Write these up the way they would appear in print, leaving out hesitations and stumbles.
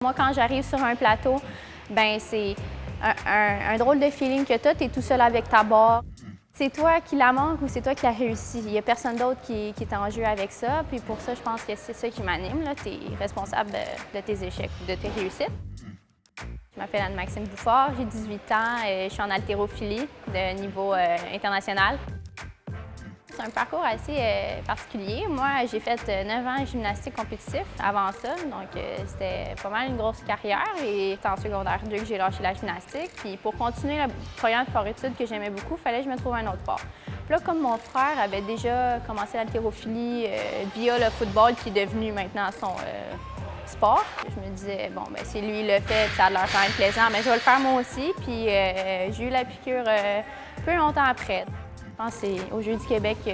Moi, quand j'arrive sur un plateau, ben c'est un drôle de feeling que tu as. Tu es tout seul avec ta barre. C'est toi qui la manque ou c'est toi qui la réussi. Il n'y a personne d'autre qui est en jeu avec ça. Puis pour ça, je pense que c'est ça qui m'anime. Tu es responsable de tes échecs ou de tes réussites. Je m'appelle Anne-Maxime Bouffard, j'ai 18 ans, je suis en haltérophilie de niveau international. C'est un parcours assez particulier. Moi, j'ai fait 9 ans de gymnastique compétitif avant ça, donc c'était pas mal une grosse carrière. Et c'est en secondaire 2 que j'ai lâché la gymnastique. Puis pour continuer le programme de sport-études que j'aimais beaucoup, il fallait que je me trouve un autre sport. Puis là, comme mon frère avait déjà commencé l'haltérophilie via le football, qui est devenu maintenant son sport, je me disais, bon, ben si lui le fait, ça a l'air quand même plaisant, mais je vais le faire moi aussi. Puis j'ai eu la piqûre peu longtemps après. Je pense que c'est aux Jeux du Québec que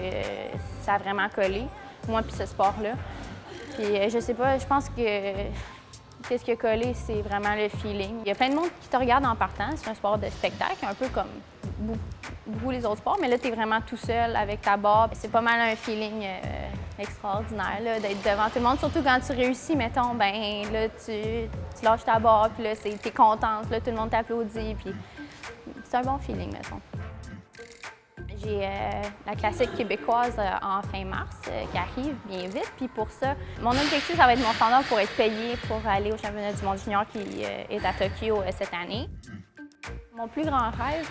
ça a vraiment collé, moi puis ce sport-là. Puis je sais pas, je pense que qu'est-ce qui a collé, c'est vraiment le feeling. Il y a plein de monde qui te regarde en partant, c'est un sport de spectacle, un peu comme beaucoup les autres sports, mais là, tu es vraiment tout seul avec ta barre. C'est pas mal un feeling extraordinaire d'être devant tout le monde, surtout quand tu réussis, mettons, ben là, tu lâches ta barre, puis là, t'es contente, là, tout le monde t'applaudit, puis c'est un bon feeling, mettons. J'ai la classique québécoise en fin mars qui arrive bien vite. Puis pour ça, mon objectif, ça va être mon standard pour être payé pour aller au championnat du monde junior qui est à Tokyo cette année. Mon plus grand rêve,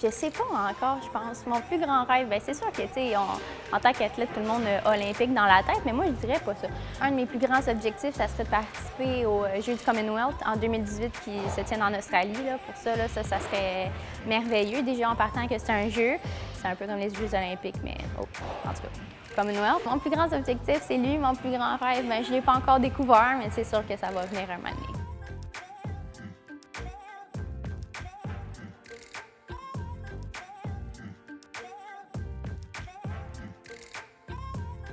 je sais pas encore, je pense. Mon plus grand rêve, bien, c'est sûr que, tu sais, en tant qu'athlète, tout le monde a olympique dans la tête, mais moi, je dirais pas ça. Un de mes plus grands objectifs, ça serait de participer aux Jeux du Commonwealth en 2018 qui se tiennent en Australie. Là. Pour ça, là, ça serait merveilleux. Déjà, en partant que c'est un jeu, c'est un peu comme les Jeux olympiques, mais en tout cas, Commonwealth. Mon plus grand objectif, c'est lui. Mon plus grand rêve, bien, je ne l'ai pas encore découvert, mais c'est sûr que ça va venir un moment donné.